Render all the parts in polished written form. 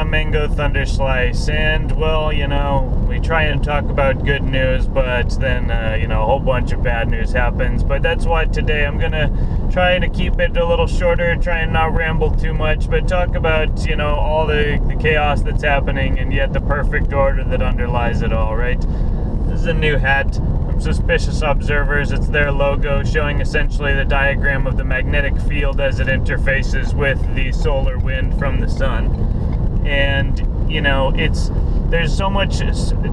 mango thunder slice, and well, you know, we try and talk about good news, but then you know, a whole bunch of bad news happens. But that's why today I'm gonna try to keep it a little shorter, try and not ramble too much, but talk about, you know, all the chaos that's happening and yet the perfect order that underlies it all, right? This is a new hat from Suspicious Observers. It's their logo showing essentially the diagram of the magnetic field as it interfaces with the solar wind from the sun. And, you know, there's so much,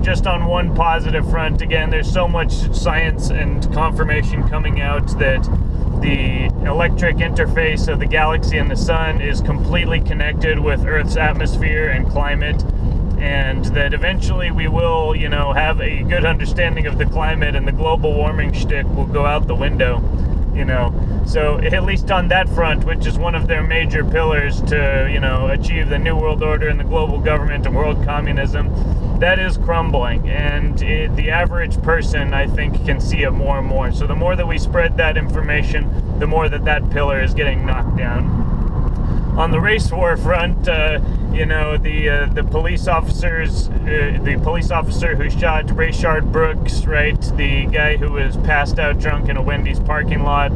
just on one positive front, again, there's so much science and confirmation coming out that the electric interface of the galaxy and the sun is completely connected with Earth's atmosphere and climate, and that eventually we will, you know, have a good understanding of the climate, and the global warming shtick will go out the window, you know. So at least on that front, which is one of their major pillars to, you know, achieve the New World Order and the global government and world communism, that is crumbling, and the average person, I think, can see it more and more. So the more that we spread that information, the more that pillar is getting knocked down. On the race war front, you know, the police officers, the police officer who shot Rayshard Brooks, right, the guy who was passed out drunk in a Wendy's parking lot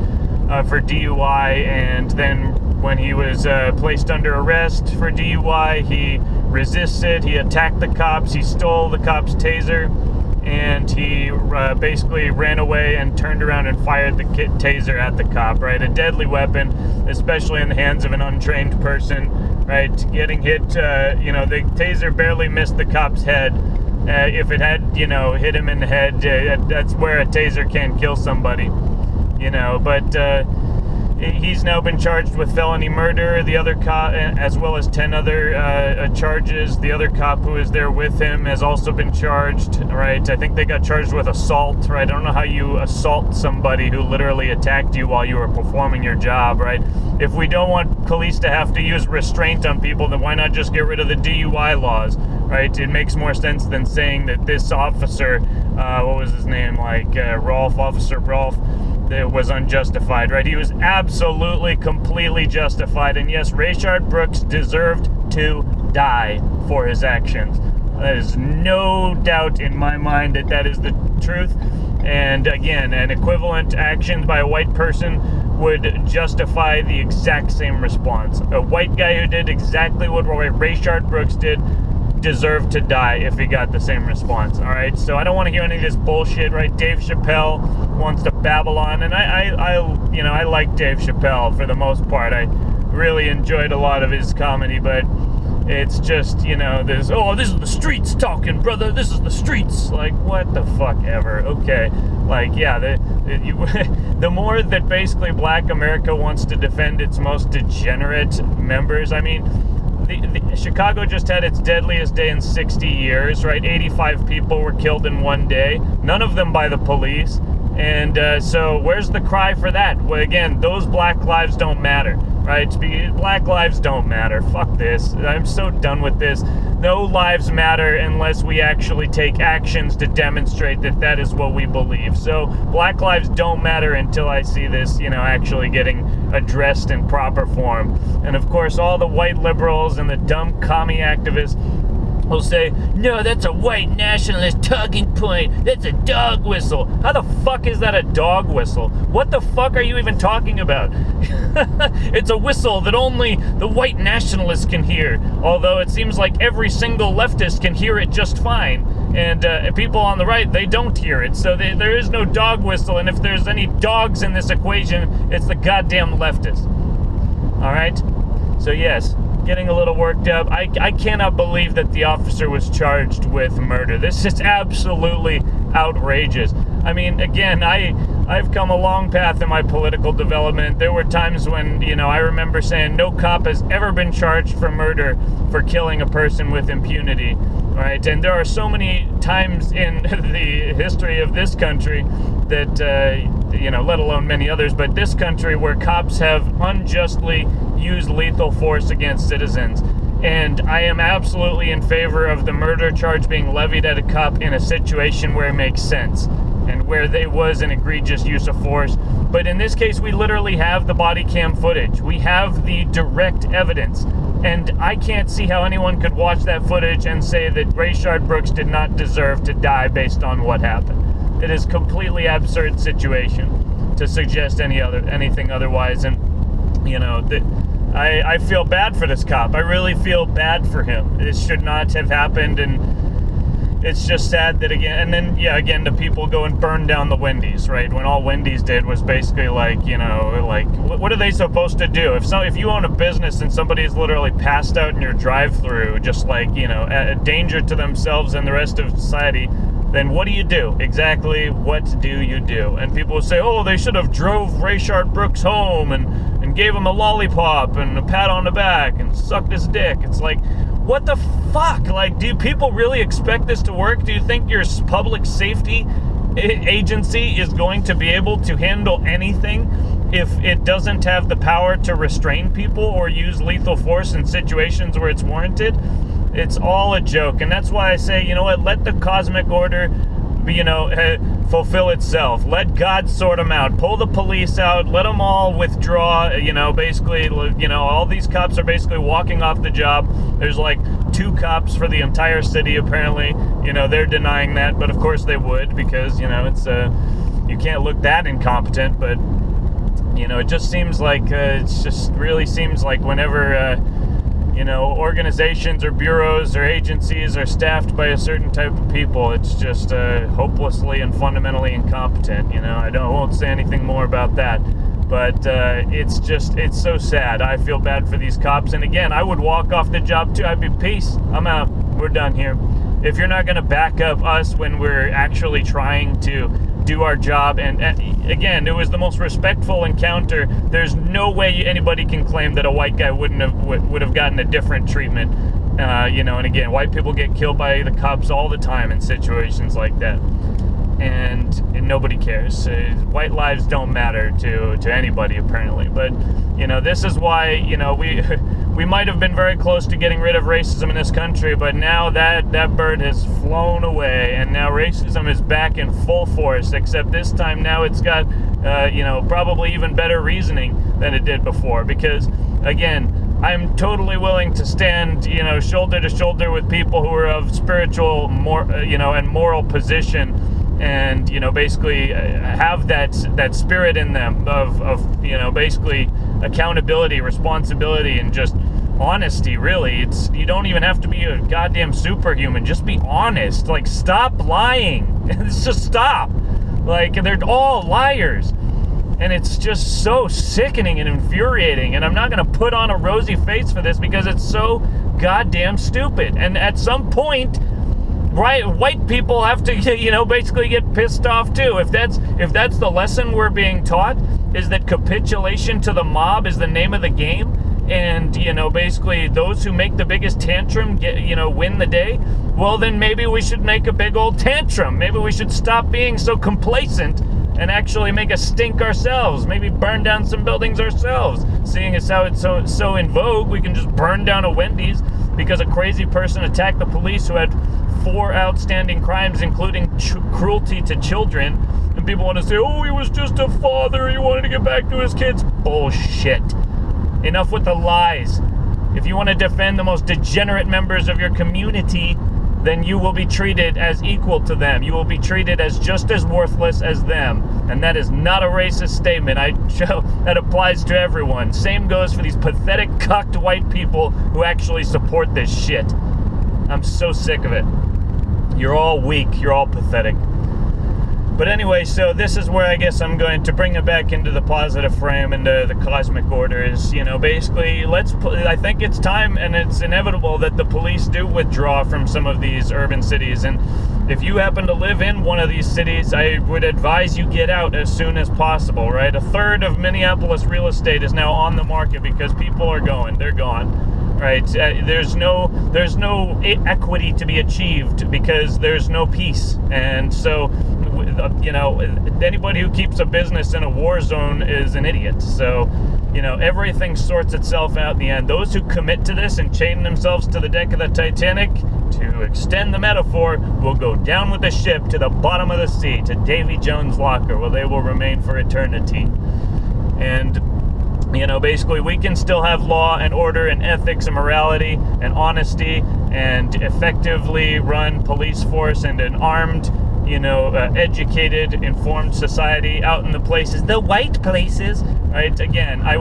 for DUI, and then when he was placed under arrest for DUI, he resisted, he attacked the cops, he stole the cop's taser, and he basically ran away and turned around and fired the taser at the cop, right? A deadly weapon, especially in the hands of an untrained person, right? Getting hit, you know, the taser barely missed the cop's head. If it had, you know, hit him in the head, that's where a taser can kill somebody, you know. But he's now been charged with felony murder. The other cop, as well as 10 other charges. The other cop who is there with him has also been charged, right? I think they got charged with assault, right? I don't know how you assault somebody who literally attacked you while you were performing your job, right? If we don't want police to have to use restraint on people, then why not just get rid of the DUI laws, right? It makes more sense than saying that this officer, what was his name, like Officer Rolf, that was unjustified, right? He was absolutely, completely justified. And yes, Rayshard Brooks deserved to die for his actions. There is no doubt in my mind that that is the truth. And again, an equivalent action by a white person would justify the exact same response. A white guy who did exactly what Rayshard Brooks did deserved to die if he got the same response. All right, so I don't want to hear any of this bullshit, right? Dave Chappelle wants to babble on, and you know, I like Dave Chappelle for the most part. I really enjoyed a lot of his comedy, but it's just, you know, this is the streets talking, brother. This is the streets. Like, what the fuck ever? Okay, like, yeah, the more that basically Black America wants to defend its most degenerate members, I mean, Chicago just had its deadliest day in 60 years, right? 85 people were killed in one day, none of them by the police. And so where's the cry for that? Well, again, those black lives don't matter, right? Black lives don't matter. Fuck this. I'm so done with this. No lives matter unless we actually take actions to demonstrate that that is what we believe. So black lives don't matter until I see this, you know, actually getting addressed in proper form. And of course, all the white liberals and the dumb commie activists will say, no, that's a white nationalist talking point. That's a dog whistle. How the fuck is that a dog whistle? What the fuck are you even talking about? It's a whistle that only the white nationalists can hear. Although it seems like every single leftist can hear it just fine. And people on the right, they don't hear it. So there is no dog whistle. And if there's any dogs in this equation, it's the goddamn leftists. All right? So yes, getting a little worked up. I cannot believe that the officer was charged with murder. This is absolutely outrageous. I mean, again, I've come a long path in my political development. There were times when, you know, I remember saying no cop has ever been charged for murder for killing a person with impunity, right? And there are so many times in the history of this country that, you know, let alone many others, but this country where cops have unjustly used lethal force against citizens. And I am absolutely in favor of the murder charge being levied at a cop in a situation where it makes sense and where there was an egregious use of force. But in this case, we literally have the body cam footage. We have the direct evidence And I can't see how anyone could watch that footage and say that Rayshard Brooks did not deserve to die based on what happened. It is a completely absurd situation to suggest anything otherwise. And, you know, I feel bad for this cop. I really feel bad for him. This should not have happened, and it's just sad that again the people go and burn down the Wendy's, right? When all Wendy's did was basically like, you know, like what are they supposed to do? If you own a business and somebody is literally passed out in your drive-through, just like, you know, a danger to themselves and the rest of society, then what do you do? Exactly, what do you do? And people will say, oh, they should have drove Rayshard Brooks home and gave him a lollipop and a pat on the back and sucked his dick. It's like, what the fuck? Like, do people really expect this to work? Do you think your public safety agency is going to be able to handle anything if it doesn't have the power to restrain people or use lethal force in situations where it's warranted? It's all a joke. And that's why I say, you know what, let the cosmic order, you know, fulfill itself. Let God sort them out. Pull the police out. Let them all withdraw. You know, basically, you know, all these cops are basically walking off the job. There's like 2 cops for the entire city, apparently. You know, they're denying that, but of course they would, because, you know, it's you can't look that incompetent. But, you know, it just seems like really seems like whenever you know, organizations or bureaus or agencies are staffed by a certain type of people, it's just hopelessly and fundamentally incompetent. You know, I won't say anything more about that, but it's so sad. I feel bad for these cops, and again, I would walk off the job too. I'd be, peace, I'm out, we're done here. If you're not going to back up us when we're actually trying to do our job, and again, it was the most respectful encounter. There's no way anybody can claim that a white guy would have gotten a different treatment. You know, and again, white people get killed by the cops all the time in situations like that, and nobody cares. White lives don't matter to anybody, apparently. But, you know, this is why, you know, we might have been very close to getting rid of racism in this country, but now that bird has flown away, and now racism is back in full force, except this time now it's got, you know, probably even better reasoning than it did before, because, again, I'm totally willing to stand, you know, shoulder to shoulder with people who are of spiritual, you know, and moral position, and, you know, basically have that spirit in them of you know, basically accountability, responsibility, and just honesty. Really, you don't even have to be a goddamn superhuman. Just be honest. Like, stop lying. It's just stop. Like, they're all liars. And it's just so sickening and infuriating. And I'm not going to put on a rosy face for this, because it's so goddamn stupid. And at some point, right, white people have to, you know, basically get pissed off too. If that's the lesson we're being taught, is that capitulation to the mob is the name of the game, and, you know, basically those who make the biggest tantrum win the day, well, then maybe we should make a big old tantrum. Maybe we should stop being so complacent and actually make a stink ourselves. Maybe burn down some buildings ourselves. Seeing as how it's so in vogue, we can just burn down a Wendy's because a crazy person attacked the police who had 4 outstanding crimes, including cruelty to children. And people want to say, oh, he was just a father, he wanted to get back to his kids. Bullshit. Enough with the lies. If you want to defend the most degenerate members of your community, then you will be treated as equal to them. You will be treated as just as worthless as them. And that is not a racist statement. That applies to everyone. Same goes for these pathetic, cucked white people who actually support this shit. I'm so sick of it. You're all weak. You're all pathetic. But anyway, so this is where I guess I'm going to bring it back into the positive frame, into the cosmic order. Is, you know, basically, I think it's time, and it's inevitable, that the police do withdraw from some of these urban cities. And if you happen to live in one of these cities, I would advise you get out as soon as possible, right? 1/3 of Minneapolis real estate is now on the market because people are going. They're gone, right? There's no equity to be achieved because there's no peace. And so, you know, anybody who keeps a business in a war zone is an idiot. So, you know, everything sorts itself out in the end. Those who commit to this and chain themselves to the deck of the Titanic, to extend the metaphor, will go down with the ship to the bottom of the sea, to Davy Jones' locker, where they will remain for eternity. And Basically we can still have law and order and ethics and morality and honesty and effectively run police force and an armed, educated, informed society out in the places, the white places, right? Again, I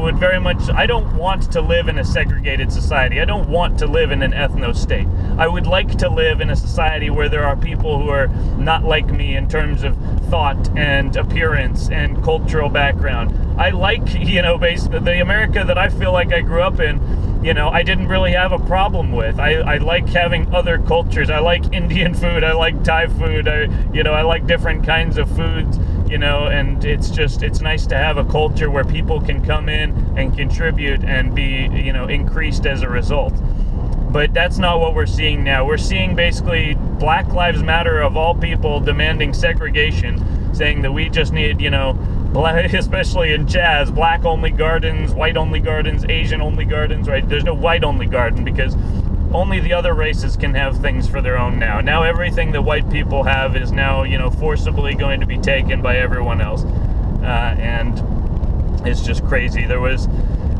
don't want to live in a segregated society. I don't want to live in an ethno state. I would like to live in a society where there are people who are not like me in terms of thought and appearance and cultural background. I like, basically the America that I feel like I grew up in, I didn't really have a problem with. I like having other cultures. I like Indian food. I like Thai food. I like different kinds of foods, and it's nice to have a culture where people can come in and contribute and be, increased as a result. But that's not what we're seeing now. We're seeing basically Black Lives Matter of all people demanding segregation, saying that we just need, especially in jazz, black-only gardens, white-only gardens, Asian-only gardens, right? There's no white-only garden because only the other races can have things for their own now. Now everything that white people have is now, forcibly going to be taken by everyone else. And it's just crazy. There was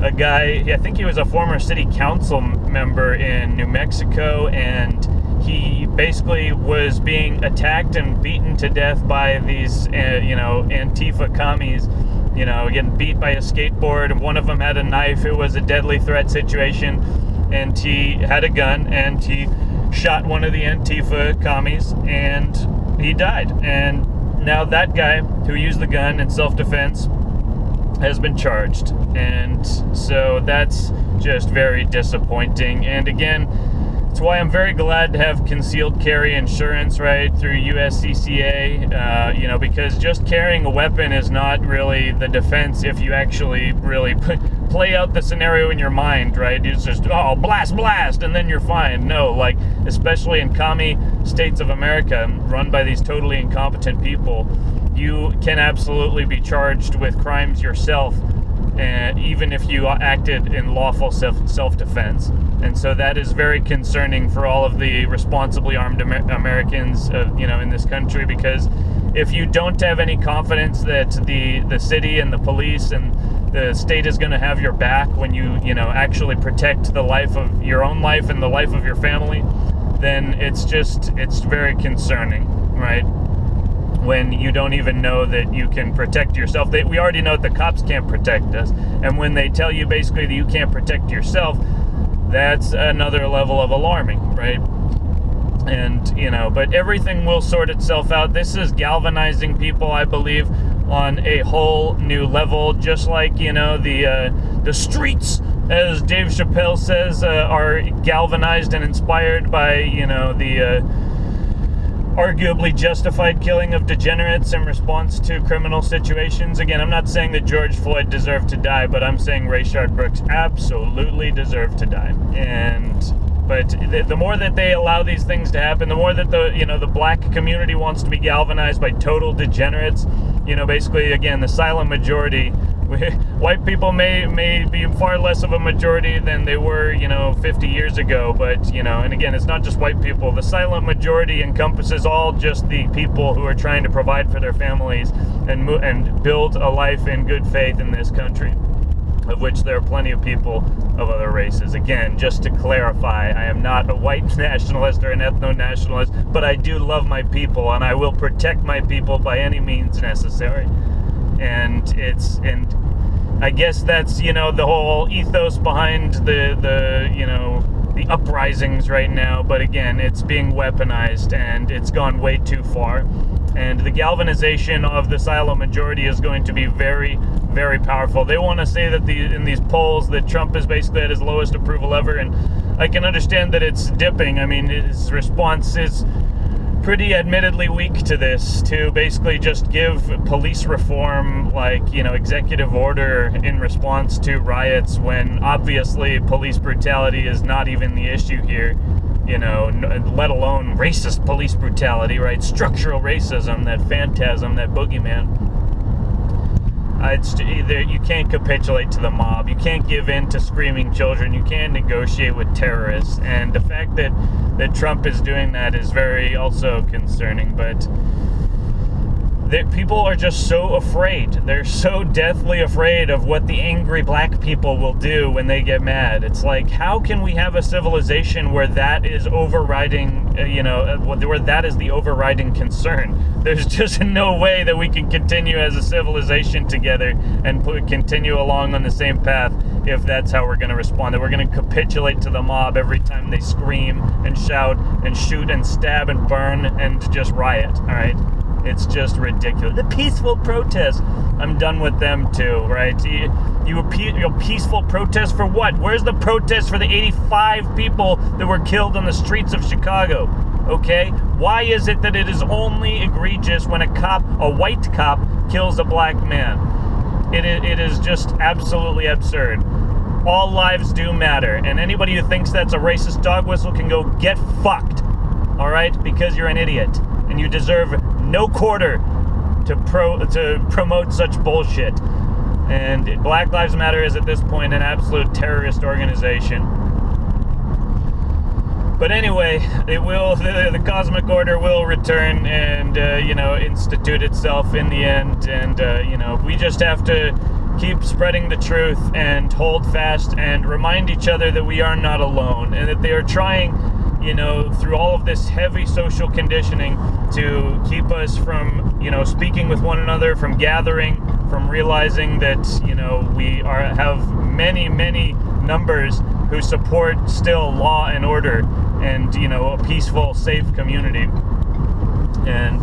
a guy, I think he was a former city council member in New Mexico, and he basically was being attacked and beaten to death by these, Antifa commies, getting beat by a skateboard, and one of them had a knife. It was a deadly threat situation, and he had a gun, and he shot one of the Antifa commies, and he died. And now that guy who used the gun in self-defense has been charged, and so that's just very disappointing. And again, that's why I'm very glad to have concealed carry insurance, right, through USCCA, because just carrying a weapon is not really the defense if you actually really play out the scenario in your mind, right? It's just, blast, and then you're fine. No, especially in commie states of America, run by these totally incompetent people, you can absolutely be charged with crimes yourself, even if you acted in lawful self-defense. And so that is very concerning for all of the responsibly armed Americans, in this country, because if you don't have any confidence that the city and the police and the state is going to have your back when you, actually protect the life of your own life and the life of your family, then it's very concerning, right? When you don't even know that you can protect yourself. We already know that the cops can't protect us. And when they tell you basically that you can't protect yourself, that's another level of alarming, right? And, but everything will sort itself out. This is galvanizing people, I believe, on a whole new level, just like, the streets, as Dave Chappelle says, are galvanized and inspired by, the arguably justified killing of degenerates in response to criminal situations. Again, I'm not saying that George Floyd deserved to die, but I'm saying Rayshard Brooks absolutely deserved to die. But the more that they allow these things to happen, the more that the black community wants to be galvanized by total degenerates. Basically, again, the silent majority. White people may be far less of a majority than they were, 50 years ago. But, and again, it's not just white people. The silent majority encompasses all just the people who are trying to provide for their families and build a life in good faith in this country, of which there are plenty of people of other races. Again, just to clarify, I am not a white nationalist or an ethno-nationalist, but I do love my people, and I will protect my people by any means necessary. And I guess that's, the whole ethos behind the uprisings right now. But again, it's being weaponized, and it's gone way too far. And the galvanization of the silent majority is going to be very, very powerful. They want to say that in these polls that Trump is basically at his lowest approval ever, and I can understand that it's dipping. I mean, his response is pretty admittedly weak to this, to basically just give police reform, executive order in response to riots, when obviously police brutality is not even the issue here. Let alone racist police brutality, right? Structural racism, that phantasm, that boogeyman. It's either you can't capitulate to the mob, you can't give in to screaming children, you can't negotiate with terrorists, and the fact that Trump is doing that is very also concerning. But People are just so afraid. They're so deathly afraid of what the angry black people will do when they get mad. It's like, how can we have a civilization where that is overriding, where that is the overriding concern? There's just no way that we can continue as a civilization together and continue along on the same path if that's how we're going to respond. That we're going to capitulate to the mob every time they scream and shout and shoot and stab and burn and just riot, all right? It's just ridiculous. The peaceful protest. I'm done with them too, right? You peaceful protest for what? Where's the protest for the 85 people that were killed on the streets of Chicago? Okay? Why is it that it is only egregious when a white cop, kills a black man? It is just absolutely absurd. All lives do matter, and anybody who thinks that's a racist dog whistle can go get fucked, all right? Because you're an idiot, and you deserve no quarter to promote such bullshit. And Black Lives Matter is at this point an absolute terrorist organization. But anyway, the cosmic order will return and institute itself in the end. And we just have to keep spreading the truth and hold fast and remind each other that we are not alone, and that they are trying, through all of this heavy social conditioning to keep us from, speaking with one another, from gathering, from realizing that, we have many, many numbers who support still law and order and, a peaceful, safe community. And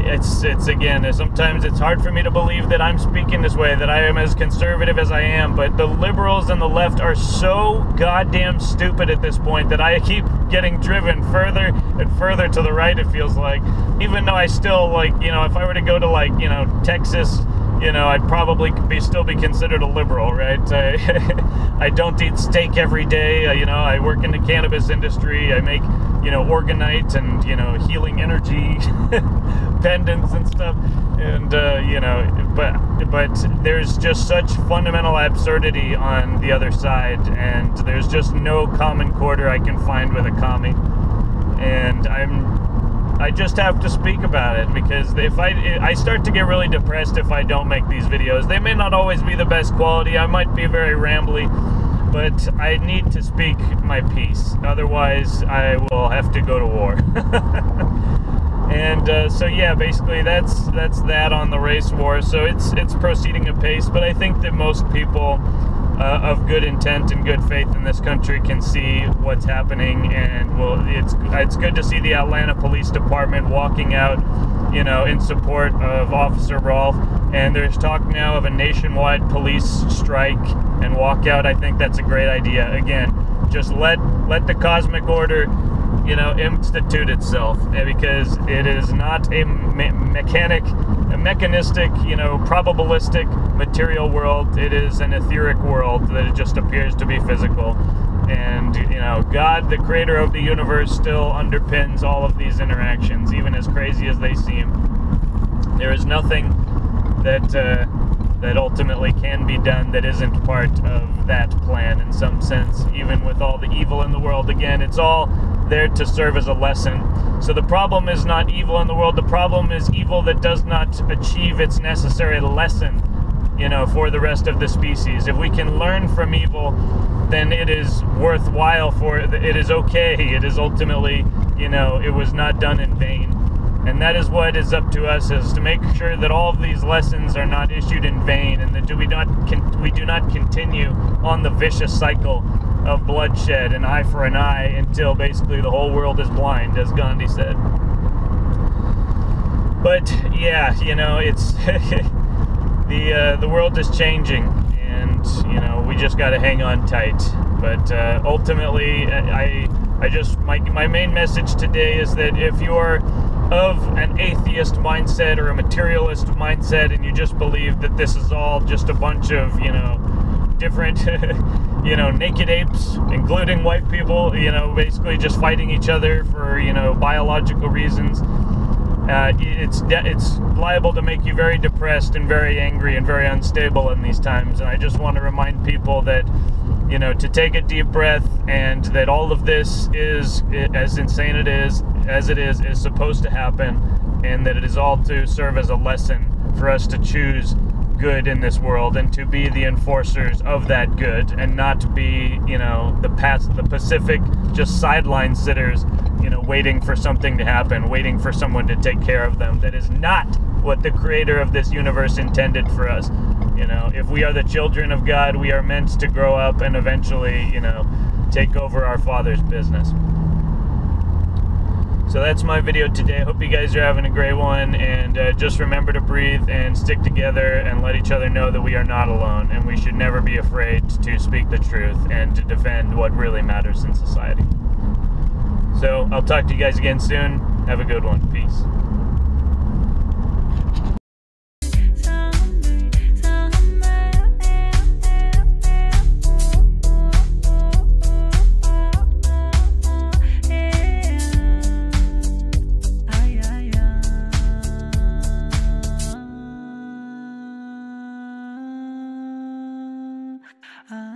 it's again, sometimes it's hard for me to believe that I'm speaking this way, that I am as conservative as I am, but the liberals and the left are so goddamn stupid at this point that I keep getting driven further and further to the right, it feels like. Even though I still, if I were to go to, Texas, I'd probably still be considered a liberal, right? I don't eat steak every day. I work in the cannabis industry. I make, orgonite and, healing energy pendants and stuff. And, but there's just such fundamental absurdity on the other side. And there's just no common quarter I can find with a commie. And I just have to speak about it, because if I start to get really depressed if I don't make these videos. They may not always be the best quality. I might be very rambly, but I need to speak my piece. Otherwise, I will have to go to war. And so yeah, basically that's that on the race war. So it's proceeding apace, but I think that most people of good intent and good faith in this country can see what's happening, and it's good to see the Atlanta Police Department walking out, in support of Officer Rolfe. And there's talk now of a nationwide police strike and walkout. I think that's a great idea. Again, just let the cosmic order, institute itself, because it is not a mechanistic, probabilistic material world. It is an etheric world that it just appears to be physical. And, God, the creator of the universe, still underpins all of these interactions, even as crazy as they seem. There is nothing that ultimately can be done that isn't part of that plan in some sense, even with all the evil in the world. Again, it's all there to serve as a lesson. So the problem is not evil in the world. The problem is evil that does not achieve its necessary lesson, for the rest of the species. If we can learn from evil, then it is worthwhile it is okay. It is ultimately, it was not done in vain. And that is what is up to us, is to make sure that all of these lessons are not issued in vain, and that we do not continue on the vicious cycle of bloodshed, an eye for an eye, until basically the whole world is blind, as Gandhi said. But yeah, it's the world is changing, and we just got to hang on tight. But ultimately, my main message today is that if you're of an atheist mindset or a materialist mindset, and you just believe that this is all just a bunch of, different, naked apes, including white people, basically just fighting each other for, biological reasons, it's liable to make you very depressed and very angry and very unstable in these times. And I just want to remind people that, to take a deep breath, and that all of this is, as insane as it is supposed to happen, and that it is all to serve as a lesson for us to choose good in this world and to be the enforcers of that good, and not to be, the Pacific just sideline sitters, waiting for something to happen, waiting for someone to take care of them. That is not what the creator of this universe intended for us. If we are the children of God, we are meant to grow up and eventually, take over our Father's business. So that's my video today. I hope you guys are having a great one, and just remember to breathe and stick together and let each other know that we are not alone, and we should never be afraid to speak the truth and to defend what really matters in society. So I'll talk to you guys again soon. Have a good one. Peace. Ah.